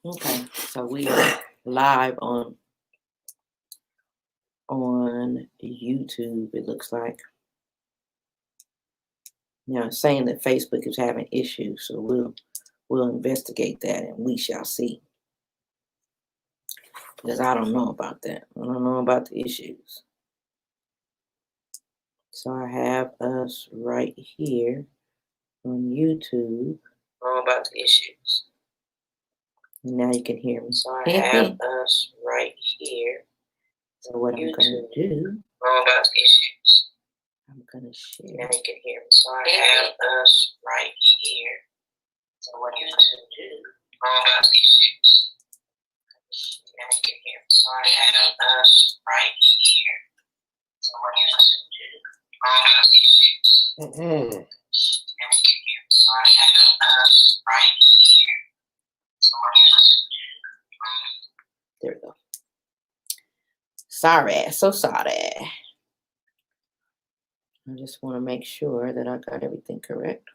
Okay, so we are live on YouTube. It looks like saying that Facebook is having issues, so we'll investigate that and we shall see. Because I don't know about that. I don't know about the issues. So I have us right here on YouTube. I don't know about the issues. Now you can hear me. So I have us right here. So what I'm gonna do? All about the issues. I'm gonna share. Now you can hear me. So I have us right here. So what I'm gonna do? All about the issues. Now you can hear me. So I have us right here. So what I'm gonna do? All about the issues. Now you can hear me. So I have us right here. So what I'm gonna do? There we go. Sorry, so sorry. I just want to make sure that I got everything correct.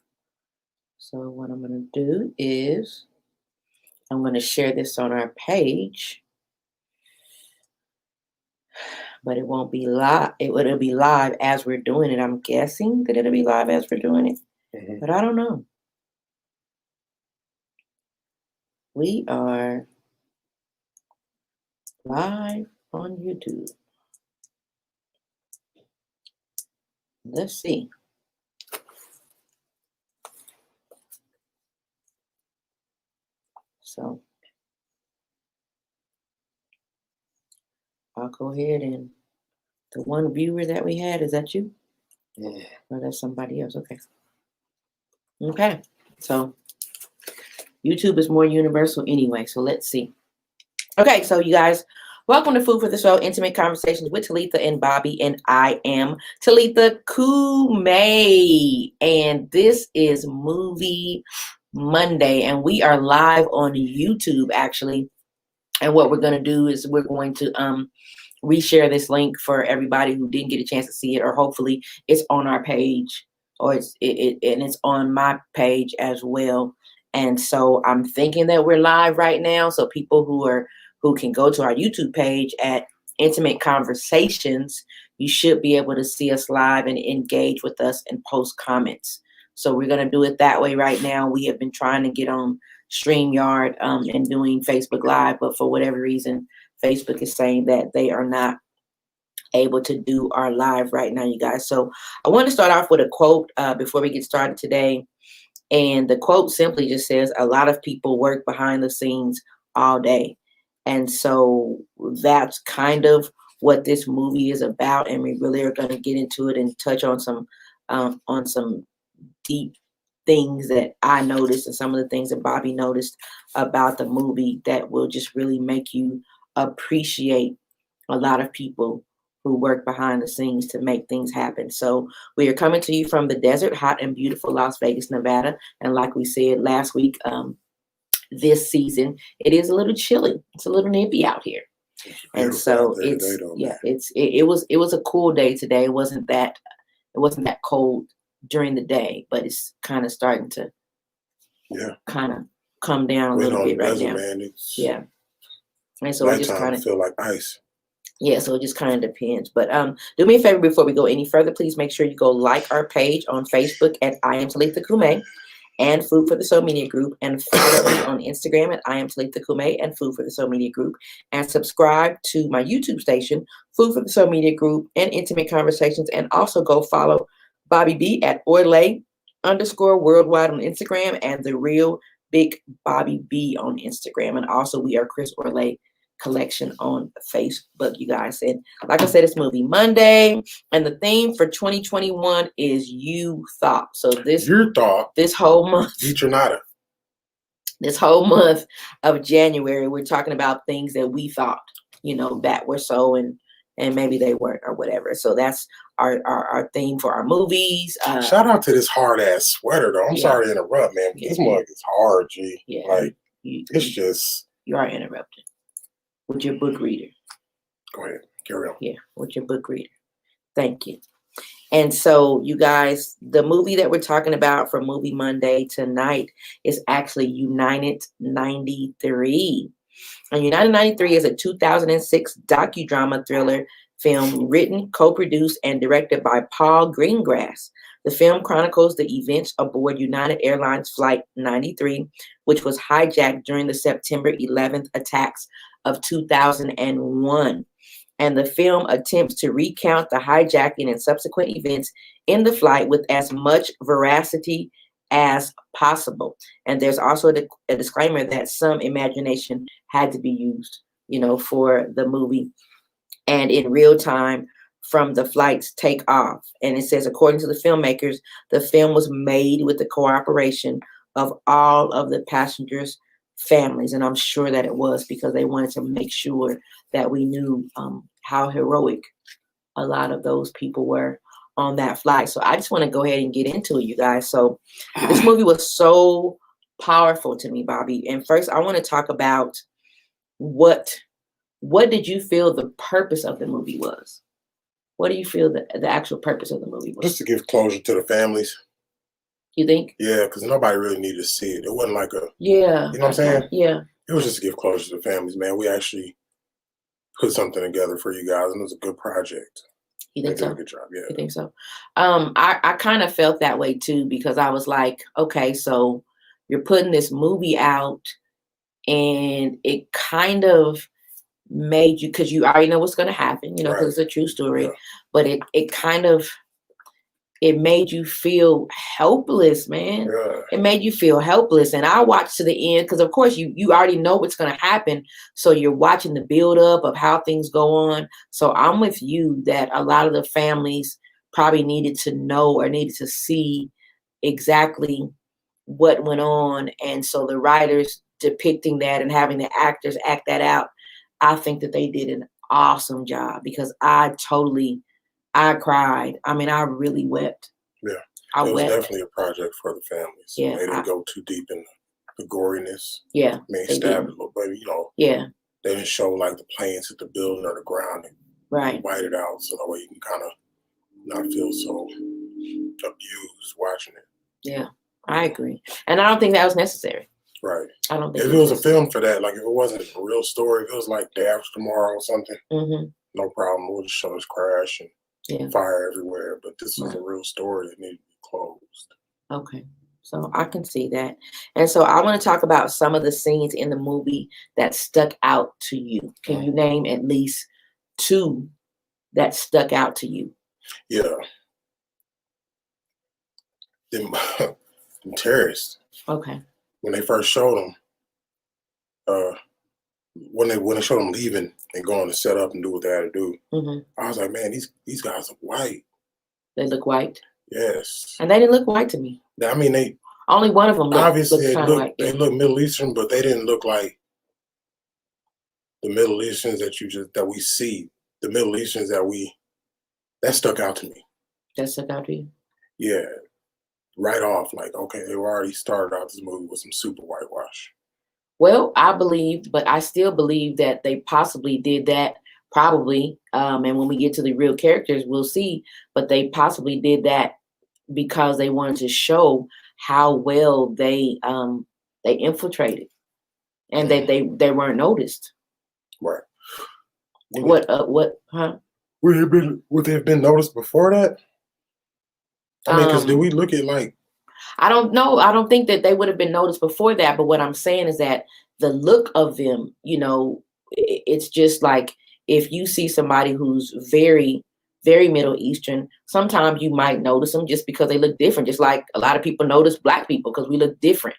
So what I'm going to do is I'm going to share this on our page, but it won't be live. It'll be live as we're doing it. I'm guessing that it'll be live as we're doing it, but I don't know. We are live on YouTube. Let's see. So I'll go ahead and the one viewer that we had, is that you? Yeah. Or that's somebody else? Okay. Okay. So YouTube is more universal anyway. So let's see. Okay. So you guys, welcome to Food for the Soul, Intimate Conversations with Talitha and Bobby. And I am Talitha Kume. And this is Movie Monday. And we are live on YouTube, actually. And what we're going to do is we're going to reshare this link for everybody who didn't get a chance to see it, or hopefully it's on our page, or it's on my page as well. And so I'm thinking that we're live right now. So people who can go to our YouTube page at Intimate Conversations, you should be able to see us live and engage with us and post comments. So we're going to do it that way right now. We have been trying to get on StreamYard and doing Facebook Live, but for whatever reason, Facebook is saying that they are not able to do our live right now, you guys. So I want to start off with a quote before we get started today. And the quote simply just says, a lot of people work behind the scenes all day. And so that's kind of what this movie is about. And we really are going to get into it and touch on some deep things that I noticed and some of the things that Bobby noticed about the movie that will just really make you appreciate a lot of people who work behind the scenes to make things happen. So we are coming to you from the desert, hot and beautiful Las Vegas, Nevada. And like we said last week, this season, it is a little chilly. It's a little nippy out here. And so it was a cool day today. It wasn't that cold during the day, but it's kind of starting to kind of come down a little bit right now. Man, and so it just kind of feel like ice. Yeah, so it just kind of depends. But do me a favor before we go any further. Please make sure you go like our page on Facebook at I Am Talitha Kume and Food for the Soul Media Group, and follow me on Instagram at I Am Talitha Kume and Food for the Soul Media Group, and subscribe to my YouTube station, Food for the Soul Media Group and Intimate Conversations, and also go follow Bobby B at Orlay_worldwide on Instagram and The Real Big Bobby B on Instagram. And also we are Chris Orlay Collection on Facebook, you guys. And like I said, it's Movie Monday, and the theme for 2021 is You Thought. So this whole month, this whole month of January, we're talking about things that we thought, that were so, and maybe they weren't, or whatever. So that's our theme for our movies. Shout out to this hard ass sweater though. I'm sorry to interrupt, man. This mug is hard, G. Yeah, like it's just. You are interrupted with your book reader. Go ahead, carry on. Yeah, with your book reader. Thank you. And so, you guys, the movie that we're talking about for Movie Monday tonight is actually United 93. And United 93 is a 2006 docudrama thriller film written, co-produced, and directed by Paul Greengrass. The film chronicles the events aboard United Airlines Flight 93, which was hijacked during the September 11th attacks of 2001. And the film attempts to recount the hijacking and subsequent events in the flight with as much veracity as possible. And there's also a disclaimer that some imagination had to be used, for the movie and in real time from the flight's takeoff. And it says, according to the filmmakers, the film was made with the cooperation of all of the passengers' families. And I'm sure that it was, because they wanted to make sure that we knew how heroic a lot of those people were on that flight. So I just want to go ahead and get into it, you guys. So this movie was so powerful to me, Bobby. And first, I want to talk about what did you feel the purpose of the movie was? What do you feel the actual purpose of the movie was? Just to give closure to the families. You think? Yeah, because nobody really needed to see it. It wasn't like a, yeah. You know what I'm saying? Yeah. It was just to give closure to the families, man. We actually put something together for you guys, and it was a good project. You think They did so? a good job, yeah. You think so? I kind of felt that way too, because I was like, okay, so you're putting this movie out, and it kind of made you, because you already know what's going to happen, because Right. it's a true story, Yeah. but it kind of, it made you feel helpless, man. Yeah. It made you feel helpless. And I watched to the end because, of course, you already know what's going to happen. So you're watching the buildup of how things go on. So I'm with you that a lot of the families probably needed to know or needed to see exactly what went on. And so the writers depicting that and having the actors act that out, I think that they did an awesome job, because I cried. I mean, I really wept. Yeah. I It was wept. definitely a project for the families. Yeah, They didn't go too deep in the goriness. Yeah. I mean, they stabbed didn't. a little, but Yeah. they didn't show like the planes hit the building or the ground and Right. white it out, so that way you can kind of not feel so abused watching it. Yeah, I agree. And I don't think that was necessary. Right. I don't think If it was a film for that, like if it wasn't a real story, if it was like Day After Tomorrow or something, Mm-hmm. no problem. We'll just show us crash and Yeah. fire everywhere. But this was Right. a real story that needed to be closed. Okay. So I can see that. And so I want to talk about some of the scenes in the movie that stuck out to you. Can you name at least 2 that stuck out to you? Yeah. Them terrorists, Okay. when they first showed them, when they showed them leaving and going to set up and do what they had to do, Mm-hmm. I was like, man, these guys are white. They look white. Yes. And they didn't look white to me. I mean, they Only one of them obviously looked kind of white. they look Middle Eastern, but they didn't look like the Middle Easterns that we see. The Middle Easterns that stuck out to me. That stuck out to you? Yeah. Right off, like, okay, they were already started out this movie with some super whitewash. Well, I still believe that they possibly did that, probably. And when we get to the real characters, we'll see. But they possibly did that because they wanted to show how well they infiltrated, and that they weren't noticed. Right. What? Huh? Would they have been noticed before that? I mean, because did we look at like? I don't know. I don't think that they would have been noticed before that. But what I'm saying is that the look of them, it's just like, if you see somebody who's very, very Middle Eastern, sometimes you might notice them just because they look different. Just like a lot of people notice Black people because we look different.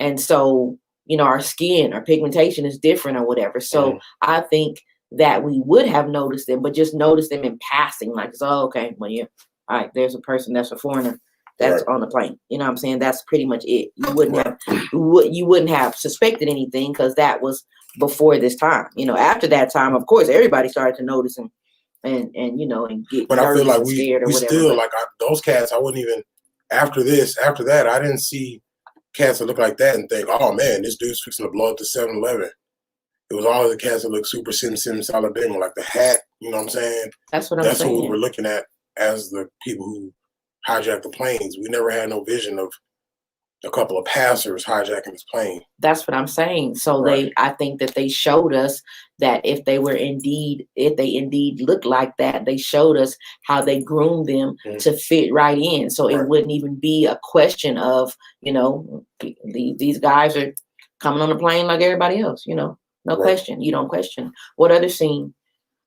And so, our skin, our pigmentation is different or whatever. So I think that we would have noticed them, but just noticed them in passing. Like, oh, okay, well, yeah, all right, there's a person that's a foreigner that's on the plane. You know what I'm saying? That's pretty much it. You wouldn't have suspected anything, because that was before this time. After that time, of course, everybody started to notice him and get But I feel like scared or we whatever. still those cats. I wouldn't even after that. I didn't see cats that look like that and think, oh man, this dude's fixing to blow up the 7-Eleven. It was all the cats that look super Sim Saladin, like the hat. You know what I'm saying? That's what I'm saying. That's what we were looking at as the people who hijacked the planes. We never had no vision of a couple of passers hijacking this plane. That's what I'm saying. So I think that they showed us that if they indeed looked like that, they showed us how they groomed them to fit right in. So it wouldn't even be a question of, these guys are coming on the plane like everybody else, no question. You don't question. What other scene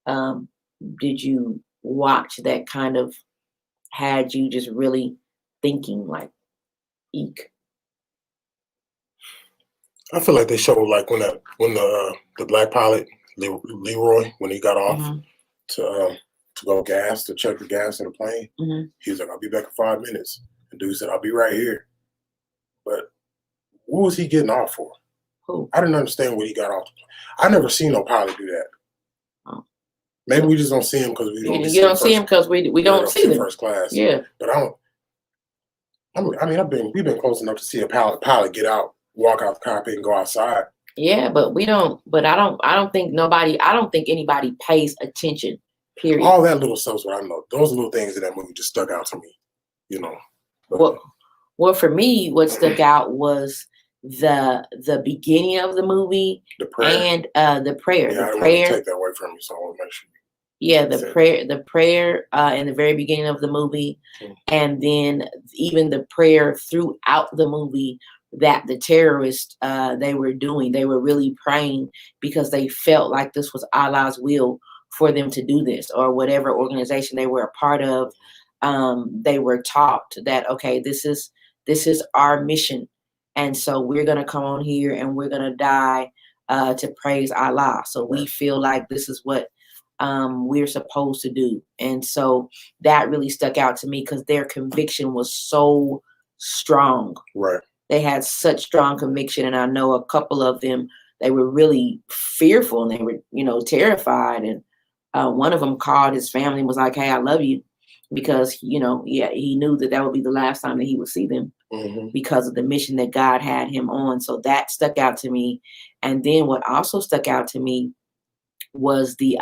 did you watch that kind of had you just really thinking like, eek? I feel like they showed like when the black pilot Leroy, when he got off to go to check the gas in the plane, he was like, "I'll be back in 5 minutes." And dude said, "I'll be right here." But what was he getting off for? Who? I didn't understand what he got off. I never seen no pilot do that. Oh. Maybe we just don't see him because we don't. You don't see him because we don't see them first class. Yeah, but we've been close enough to see a pilot get out, walk out the cockpit, and go outside. Yeah, but we don't. But I don't think anybody pays attention. Period. All that little stuff's what I know. Those little things in that movie just stuck out to me. But, well, for me, what stuck out was the beginning of the movie, the prayer, and the prayer. Yeah, the I prayer. Want to take that away from you, so I want to make sure. Yeah, the prayer in the very beginning of the movie, and then even the prayer throughout the movie that the terrorists they were doing. They were really praying because they felt like this was Allah's will for them to do this, or whatever organization they were a part of. They were taught that, okay, this is our mission, and so we're gonna come on here and we're gonna die to praise Allah. So we feel like this is what we're supposed to do. And so that really stuck out to me because their conviction was so strong. Right. They had such strong conviction. And I know a couple of them, they were really fearful and they were, terrified. And one of them called his family and was like, "Hey, I love you." Because, he knew that would be the last time that he would see them because of the mission that God had him on. So that stuck out to me. And then what also stuck out to me was the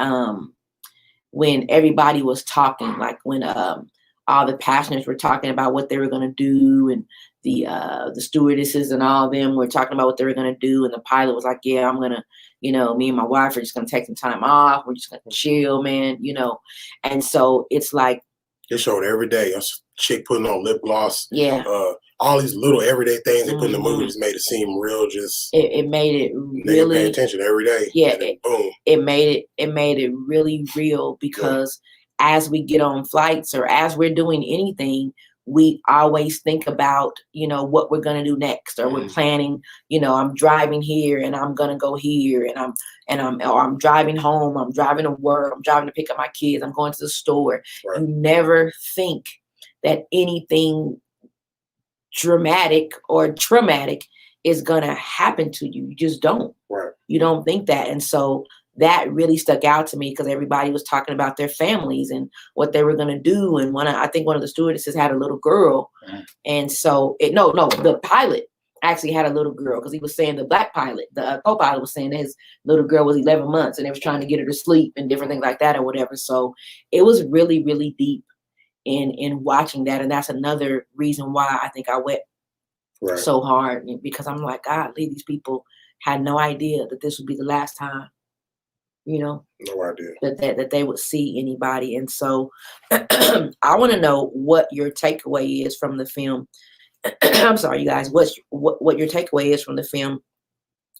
when everybody was talking, like when all the passengers were talking about what they were going to do, and the stewardesses and all of them were talking about what they were going to do, and the pilot was like, "Yeah, I'm gonna, me and my wife are just gonna take some time off. We're just gonna chill, man, And so it's like it showed every day a chick putting on lip gloss. Yeah. All these little everyday things they put in the movie just made it seem real. Just it made it really pay attention every day. Yeah, boom. It made it really real because as we get on flights or as we're doing anything, we always think about what we're gonna do next, or we're planning. I'm driving here and I'm gonna go here, and I'm driving home. I'm driving to work. I'm driving to pick up my kids. I'm going to the store. Right. You never think that anything dramatic or traumatic is gonna happen to you. You just don't. Right. You don't think that. And so that really stuck out to me because everybody was talking about their families and what they were gonna do. And I think one of the stewardesses had a little girl. And so the pilot actually had a little girl, because he was saying the black pilot, the co-pilot was saying that his little girl was 11 months and they was trying to get her to sleep and different things like that or whatever. So it was really, really deep in watching that. And that's another reason why I think I wept so hard, because I'm like, God, these people had no idea that this would be the last time, no idea that they would see anybody. And so I want to know what your takeaway is from the film. I'm sorry, you guys, what your takeaway is from the film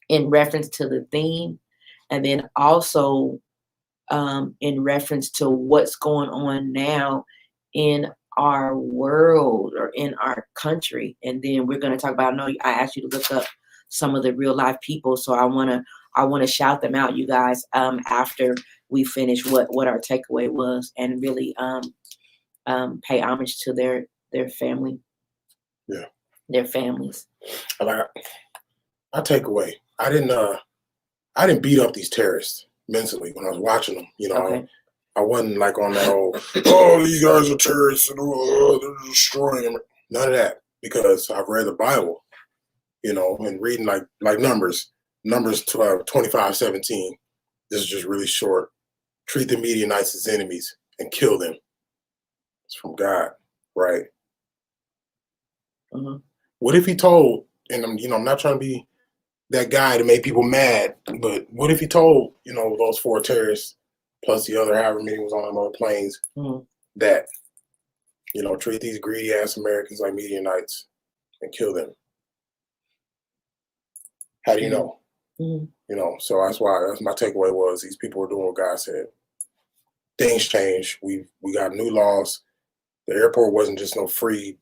in reference to the theme, and then also in reference to what's going on now in our world or in our country. And then we're going to talk about, I asked you to look up some of the real life people. So I want to shout them out, you guys, after we finish what our takeaway was, and really pay homage to their family. Yeah. Their families. My takeaway, I didn't beat up these terrorists mentally when I was watching them. Okay. I wasn't like on that old, "Oh, these guys are terrorists and they're destroying them." None of that, because I've read the Bible, and reading like Numbers 25:17. This is just really short. Treat the Midianites as enemies and kill them. It's from God, right? Mm-hmm. What if he told, and I'm not trying to be that guy to make people mad, but what if he told, those 4 terrorists plus the other however many was on them other planes that, treat these greedy ass Americans like Midianites and kill them? How do you know? So that's my takeaway was these people were doing what God said. Things changed. We got new laws. The airport wasn't just no free,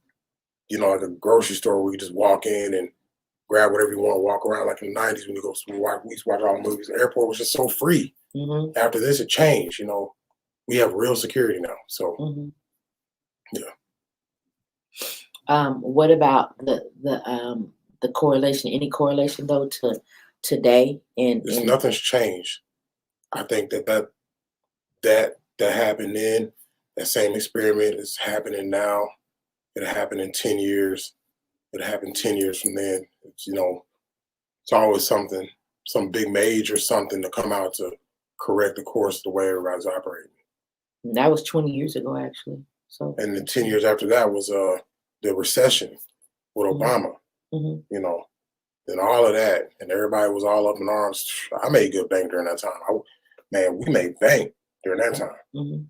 like a grocery store where you just walk in and grab whatever you want, walk around like in the 90s when you go to we used to watch all the movies. The airport was just so free. After this, it changed. We have real security now. So, yeah. What about the correlation? Any correlation though to today? And nothing's changed. I think that happened then. That same experiment is happening now. It'll happen in 10 years. It'll happen 10 years from then. It's always something, some big major something to come out to correct the course of the way everybody's operating. That was 20 years ago, actually. So. And then 10 years after that was the recession with Obama. And all of that, and everybody was all up in arms. I made good bank during that time. We made bank during that time.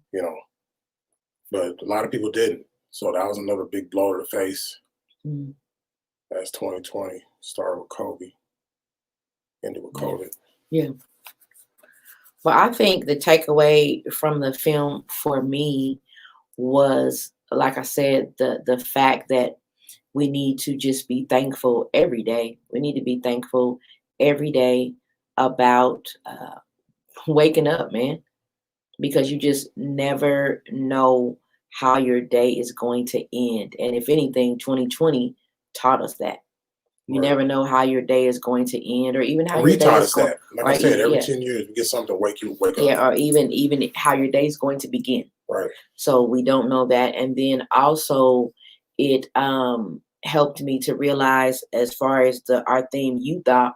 But a lot of people didn't. So that was another big blow to the face. That's 2020. Started with Kobe, ended with COVID. Yeah. Well, I think the takeaway from the film for me was, like I said, the fact that we need to just be thankful every day. We need to be thankful every day about waking up, man, because you just never know how your day is going to end. And if anything, 2020 taught us that. You never know how your day is going to end, or even how your day is going. Like I said, every 10 years we get something to wake up. Yeah, or even how your day is going to begin. Right. So we don't know that. And then also it helped me to realize, as far as our theme, you thought,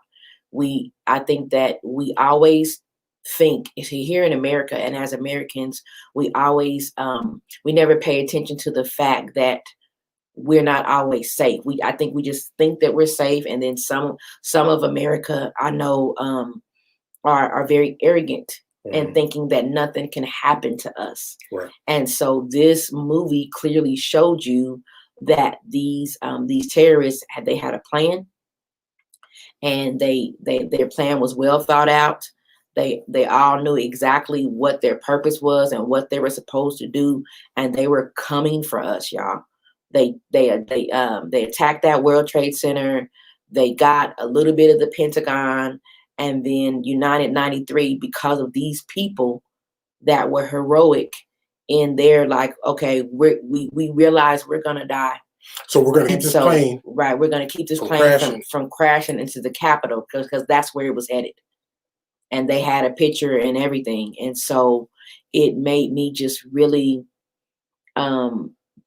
I think that we always think, here in America and as Americans, we always we never pay attention to the fact that we're not always safe. I think we just think that we're safe, and then some of America, I know, are very arrogant and thinking that nothing can happen to us. Right. And so this movie clearly showed you that these terrorists had a plan, and their plan was well thought out. They all knew exactly what their purpose was and what they were supposed to do, and they were coming for us, y'all. They attacked that World Trade Center. They got a little bit of the Pentagon, and then United 93, because of these people that were heroic in their, like, okay, we realize we're gonna die. So we're gonna keep this plane. Right, we're gonna keep this plane from crashing into the Capitol, because that's where it was headed. And they had a picture and everything. And so it made me just really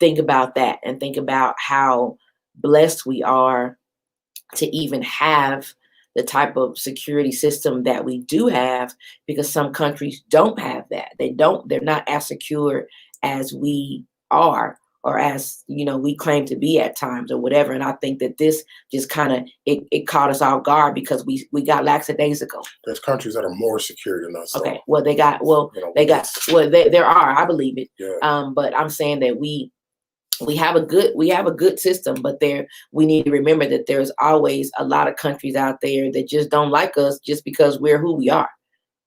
think about that, and think about how blessed we are to even have the type of security system that we do have, because some countries don't have that. They're not as secure as we are, or as, we claim to be at times, or whatever. And I think that this just kind of, it caught us off guard, because we got lackadaisical. There's countries that are more secure than us. Okay. Well, there are, I believe it. Yeah. But I'm saying that we have a good system, but we need to remember that there's always a lot of countries out there that just don't like us just because we're who we are.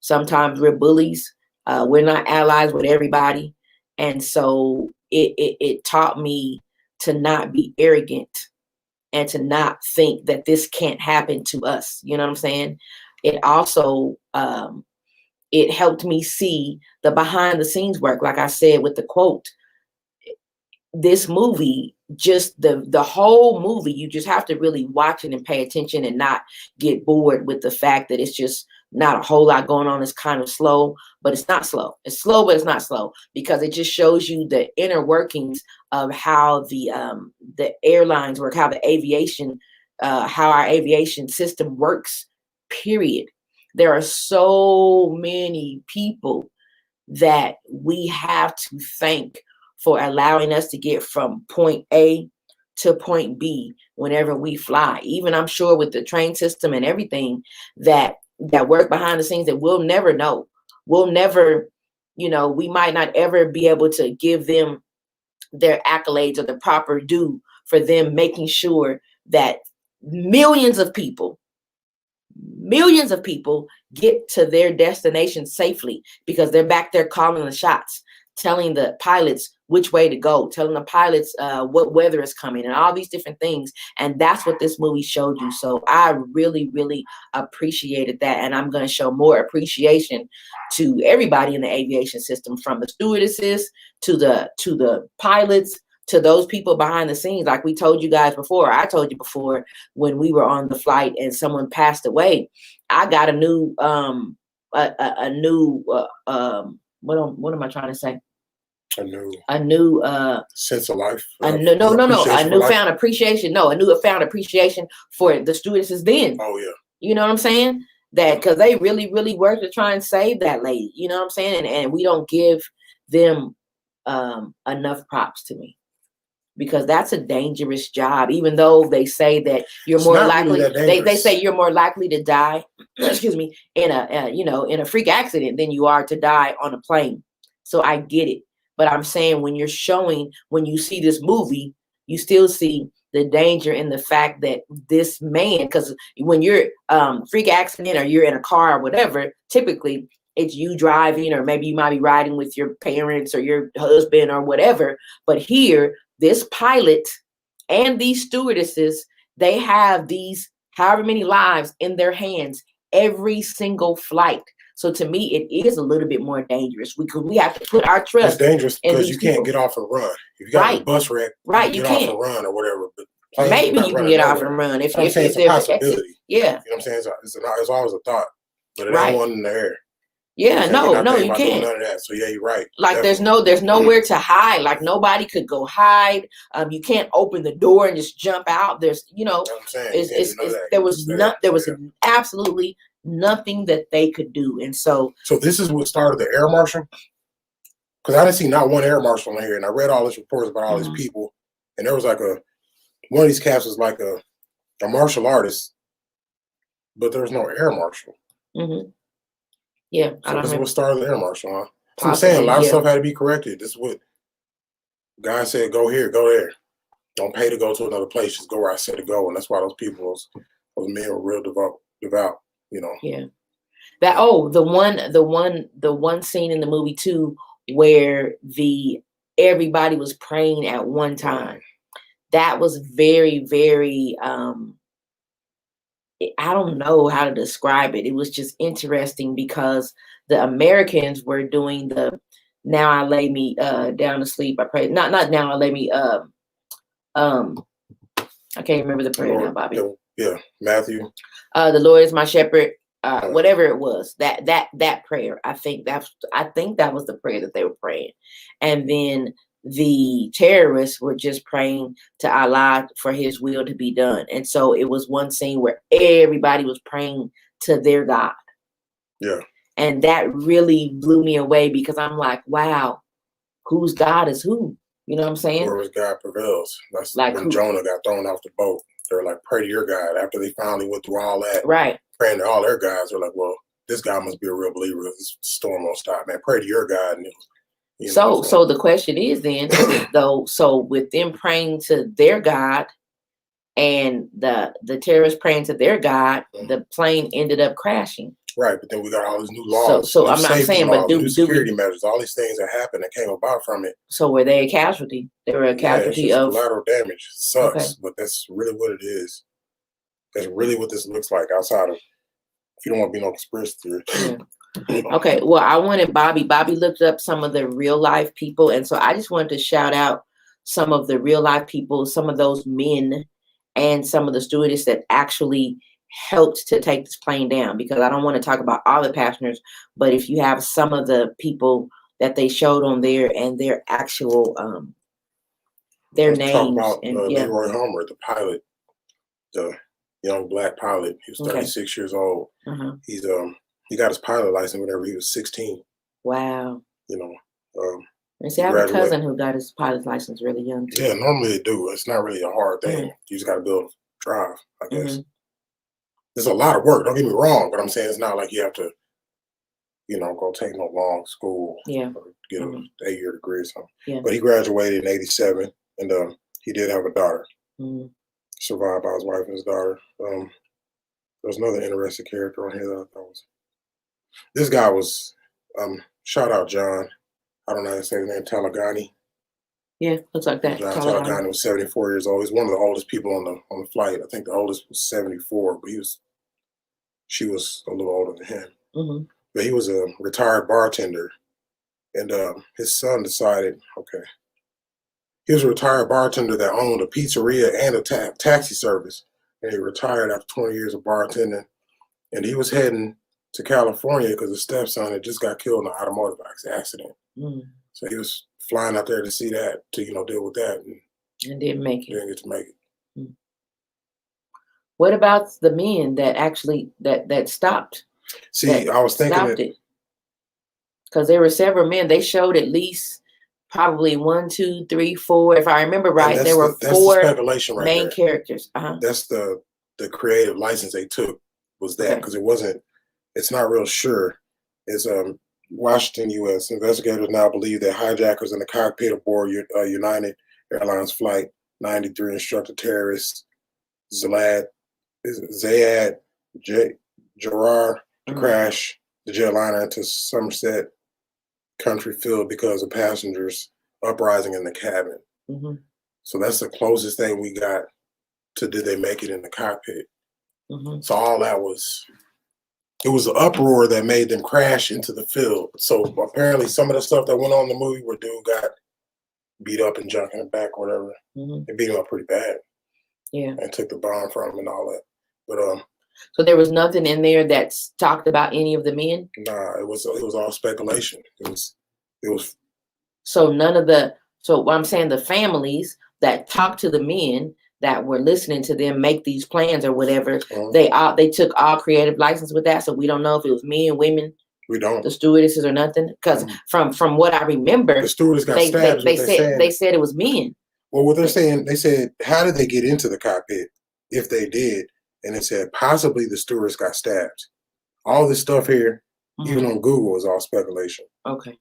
Sometimes we're bullies. We're not allies with everybody. And so it taught me to not be arrogant, and to not think that this can't happen to us. You know what I'm saying? It also, it helped me see the behind the scenes work. Like I said, with the quote, this movie, just the whole movie, you just have to really watch it and pay attention, and not get bored with the fact that it's just not a whole lot going on. It's kind of slow, but it's not slow. It's slow, but it's not slow, because it just shows you the inner workings of how the airlines work, how the aviation, how our aviation system works, period. There are so many people that we have to thank for allowing us to get from point A to point B whenever we fly. Even I'm sure with the train system and everything that work behind the scenes that we'll never know. We'll never, we might not ever be able to give them their accolades or the proper due for them making sure that millions of people get to their destination safely, because they're back there calling the shots, telling the pilots which way to go, telling the pilots what weather is coming and all these different things. And that's what this movie showed you. So I really, really appreciated that. And I'm going to show more appreciation to everybody in the aviation system, from the stewardesses to the pilots, to those people behind the scenes. Like we told you guys before, I told you before, when we were on the flight and someone passed away, I got a new what am I trying to say? A new sense of life. A newfound appreciation. No, a newfound appreciation for the stewardesses then. Oh yeah. You know what I'm saying? That because they really, really worked to try and save that lady. You know what I'm saying? And we don't give them enough props, to me, because that's a dangerous job. Even though they say that you're more likely, they say you're more likely to die, excuse me, in a freak accident than you are to die on a plane. So I get it. But I'm saying when you see this movie, you still see the danger in the fact that this man, because when you're freak accident or you're in a car or whatever, typically it's you driving, or maybe you might be riding with your parents or your husband or whatever. But here, this pilot and these stewardesses, they have these however many lives in their hands every single flight. So to me, it is a little bit more dangerous. We have to put our trust. It's dangerous because you can't get off and run. If you got a bus wreck, you get can't off and run or whatever. But maybe you can get off and run if it's a possibility. Yeah, you know what I'm saying. It's always a thought, but it ain't one in the air. Yeah, no, you can't. None of that. So yeah, you're right. Like definitely. there's nowhere to hide. Like nobody could go hide. You can't open the door and just jump out. There's, there was absolutely nothing that they could do. And so this is what started the air marshal, because I didn't see not one air marshal in here, and I read all these reports about all these people, and there was like one of these cats was like a martial artist, but there was no air marshal. Yeah, so this is what started the air marshal, huh? So I'm saying a lot of stuff had to be corrected. This is what God said: go here, go there. Don't pay to go to another place. Just go where I said to go. And that's why those people, those men, were real devout. Yeah. That the one scene in the movie too, where everybody was praying at one time. That was very, very I don't know how to describe it. It was just interesting because the Americans were doing the "Now I lay me down to sleep, I pray." Not now I lay me I can't remember the prayer now, Bobby. Yeah, Matthew. The Lord is my shepherd. Whatever it was, that prayer. I think that was the prayer that they were praying, and then the terrorists were just praying to Allah for His will to be done. And so it was one scene where everybody was praying to their God. Yeah, and that really blew me away because I'm like, wow, whose God is who? You know what I'm saying? Whoever's God prevails. That's like when Jonah got thrown off the boat. They were like, pray to your God. After they finally went through all that, right? Praying to all their gods, they're like, well, this guy must be a real believer. This storm won't stop, man. Pray to your God. And so the question is then, though, so with them praying to their God and the terrorists praying to their God, the plane ended up crashing. Right, but then we got all these new laws. So I'm not saying, but new security measures, all these things that happened that came about from it. So were they a casualty? They were a casualty of collateral damage. It sucks, but that's really what it is. That's really what this looks like outside of. If you don't want to be no conspiracy theorist. Yeah. Okay, well, I wanted Bobby looked up some of the real life people, and so I just wanted to shout out some of the real life people, some of those men and some of the stewardess that actually helped to take this plane down, because I don't want to talk about all the passengers, but if you have some of the people that they showed on there and their actual their names. Talk about Leroy Homer, the pilot, the young black pilot. He was 36 years old. He's he got his pilot license whenever he was 16. Wow. You know, And see, I have a cousin who got his pilot's license really young too. Yeah, normally they do. It's not really a hard thing. You just got to be able to drive, I guess. There's a lot of work. Don't get me wrong, but I'm saying it's not like you have to, go take no long school. Yeah. Or get an 8-year degree or something. Yeah. But he graduated in '87, and he did have a daughter. Survived by his wife and his daughter. There's another interesting character on here that I thought was. This guy was, shout out John. I don't know how to say his name, Talagani. Yeah, looks like that. John Talagani was 74 years old. He's one of the oldest people on the flight. I think the oldest was 74, but she was a little older than him. But he was a retired bartender, and his son decided, okay. He was a retired bartender that owned a pizzeria and a taxi service, and he retired after 20 years of bartending. And he was heading to California because his stepson had just got killed in an automotive accident. So he was flying out there to see that, to deal with that, and didn't make it. Didn't get to make it. What about the men that actually that stopped? See, I was thinking it because there were several men. They showed at least probably 1, 2, 3, 4. If I remember right, there were 4 main characters. That's the creative license they took, was that, because it's not real sure. It's Washington, U.S. Investigators now believe that hijackers in the cockpit aboard United Airlines Flight 93 instructed terrorist Zayed Jarrar to crash the jetliner into Somerset country field because of passengers uprising in the cabin. So that's the closest thing we got to did they make it in the cockpit. So all that it was an uproar that made them crash into the field. So apparently some of the stuff that went on in the movie where dude got beat up and junk in the back or whatever, they beat him up pretty bad. Yeah. And took the bomb from him and all that. But so there was nothing in there that's talked about any of the men? Nah, it was all speculation. It was So none of so what I'm saying, the families that talked to the men that were listening to them make these plans or whatever, they took all creative license with that. So we don't know if it was men, women. We don't. The stewardesses or nothing. Because from what I remember, the stewardess got stabbed. They said it was men. Well, what they're saying, they said, how did they get into the cockpit if they did? And it said possibly the stewardess got stabbed. All this stuff here, even on Google, is all speculation. Okay.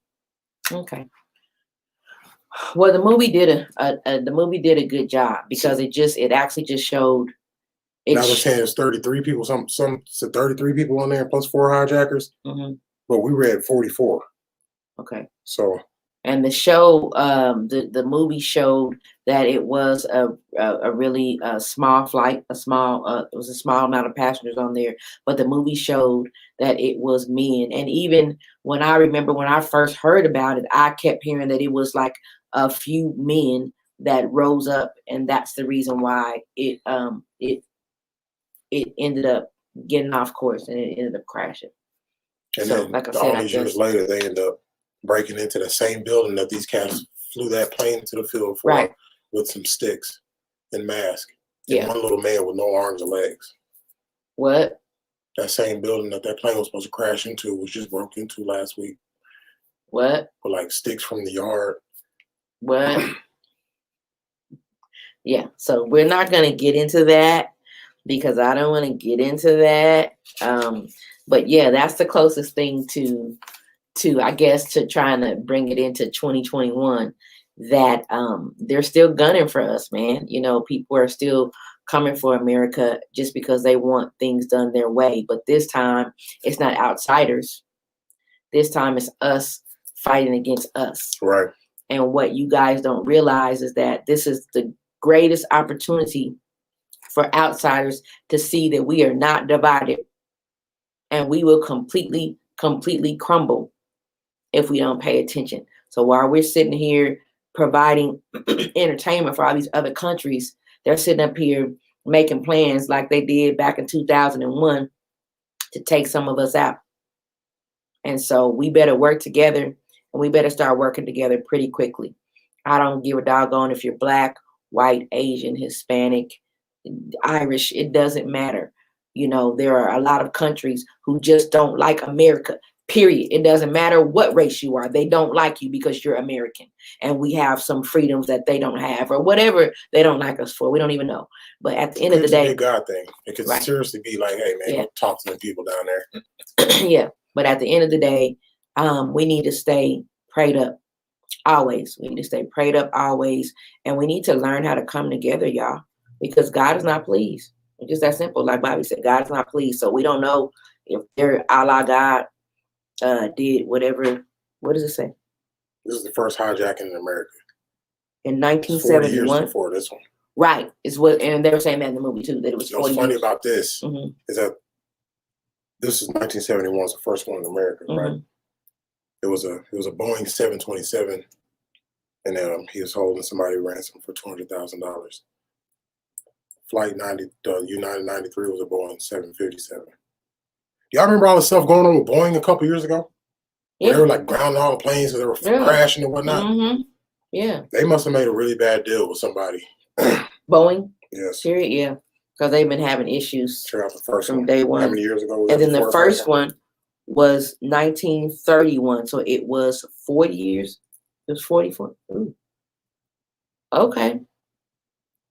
Well, the movie did a good job because it actually just showed. Now they're saying it's 33 people. Some said 33 people on there plus 4 hijackers. But we read 44. Okay. So. And the show, the movie showed that it was a really small flight. It was a small amount of passengers on there. But the movie showed that it was men. And even when I first heard about it, I kept hearing that it was like a few men that rose up, and that's the reason why it ended up getting off course and it ended up crashing. And so, then, like I said, all these years later, they end up breaking into the same building that these cats flew that plane to the field for, with some sticks and masks. And one little man with no arms or legs. What? That same building that plane was supposed to crash into was just broke into last week. What? With like sticks from the yard. What? Yeah, so we're not going to get into that because I don't want to get into that. But yeah, that's the closest thing to I guess to trying to bring it into 2021 that they're still gunning for us, man. People are still coming for America just because they want things done their way. But this time it's not outsiders. This time it's us fighting against us. Right. And what you guys don't realize is that this is the greatest opportunity for outsiders to see that we are not divided, and we will completely crumble if we don't pay attention. So while we're sitting here providing entertainment for all these other countries, they're sitting up here making plans like they did back in 2001 to take some of us out. And so we better work together, and we better start working together pretty quickly. I don't give a doggone if you're Black, white, Asian, Hispanic, Irish, it doesn't matter. There are a lot of countries who just don't like America, Period. It doesn't matter what race you are. They don't like you because you're American, and we have some freedoms that they don't have, or whatever they don't like us for. We don't even know. But at the end of the day, it's a big God thing. It could right. seriously be like, hey man, go talk to the people down there. Yeah. But at the end of the day, we need to stay prayed up always. We need to stay prayed up always, and we need to learn how to come together, y'all, because God is not pleased. It's just that simple. Like Bobby said, God is not pleased. So we don't know if they're Allah God. Did whatever. What does it say? This is the first hijacking in America. In 1971. 40 years before this one. Right. It's what, and they were saying that in the movie too, that it was 40 What's funny years. about this is that this is 1971, was the first one in America, right? It was a Boeing 727, and he was holding somebody ransom for $200,000. Flight 90, United 93 was a Boeing 757. Y'all remember all the stuff going on with Boeing a couple years ago? Yeah. They were like grounding all the planes because they were crashing and whatnot. Yeah. They must have made a really bad deal with somebody. Boeing? Yes. Yeah. Because they've been having issues from day one. How many years ago? And then the first one was 1931. So it was 40 years. It was 44. Ooh. Okay.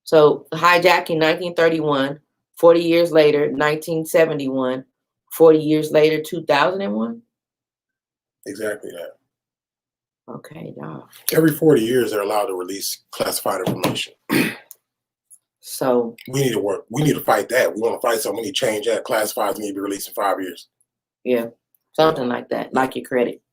So hijacking 1931, 40 years later, 1971, 40 years later, 2001. Exactly that. Okay, dog. Every 40 years, they're allowed to release classified information. So we need to work. We need to fight that. We want to fight something. We need to change that. Classifieds need to be released in 5 years. Yeah, something like that, like your credit.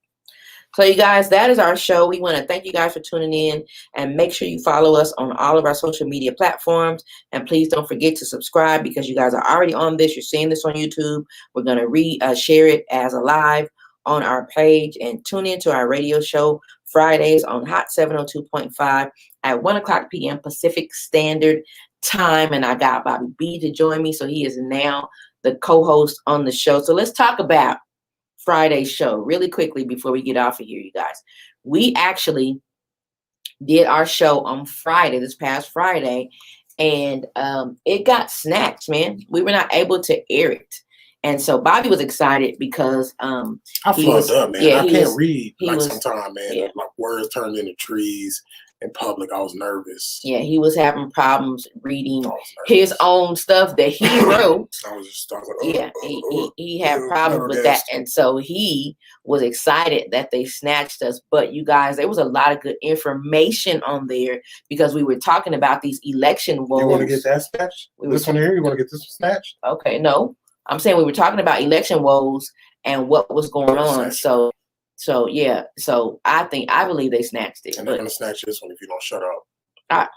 So you guys, that is our show. We want to thank you guys for tuning in, and make sure you follow us on all of our social media platforms. And please don't forget to subscribe, because you guys are already on this. You're seeing this on YouTube. We're going to share it as a live on our page, and tune into our radio show Fridays on Hot 702.5 at 1:00 p.m. Pacific Standard Time. And I got Bobby B to join me. So he is now the co-host on the show. So let's talk about Friday's show really quickly before we get off of here, you guys. We actually did our show on Friday, this past Friday, and it got snatched, man. We were not able to air it. And so Bobby was excited because I flubbed up, man. Yeah, I can't read sometimes, man. Yeah. My words turned into trees in public. I was nervous. Yeah, he was having problems reading his own stuff that he wrote. I was just talking. He had problems with that, and so he was excited that they snatched us. But you guys, there was a lot of good information on there, because we were talking about these election woes. You want to get that snatched? This one here? You want to get this one snatched? Okay, no. I'm saying we were talking about election woes and what was going on. So yeah. So I believe they snatched it. And they're gonna snatch this one if you don't shut up.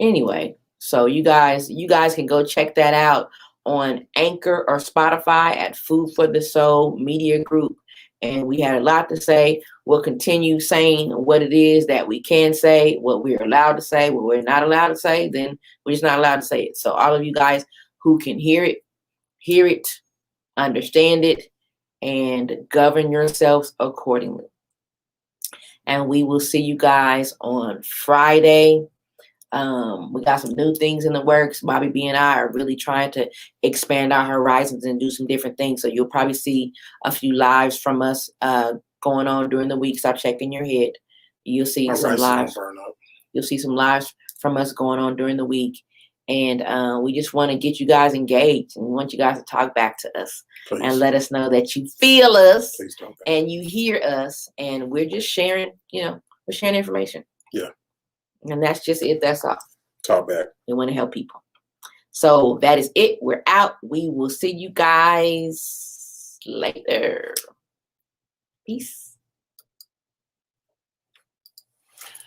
Anyway, so you guys can go check that out on Anchor or Spotify at Food for the Soul Media Group. And we had a lot to say. We'll continue saying what it is that we can say, what we're allowed to say, what we're not allowed to say, then we're just not allowed to say it. So all of you guys who can hear it, understand it, and govern yourselves accordingly. And we will see you guys on Friday. We got some new things in the works. Bobby B and I are really trying to expand our horizons and do some different things. So you'll probably see a few lives from us going on during the week. Stop checking your head. You'll see some lives. You'll see some lives from us going on during the week. And we just want to get you guys engaged, and we want you guys to talk back to us. Please. And let us know that you feel us and you hear us, and we're just sharing, we're sharing information. Yeah. And that's just it. That's all. Talk back. We want to help people. So that is it. We're out. We will see you guys later. Peace.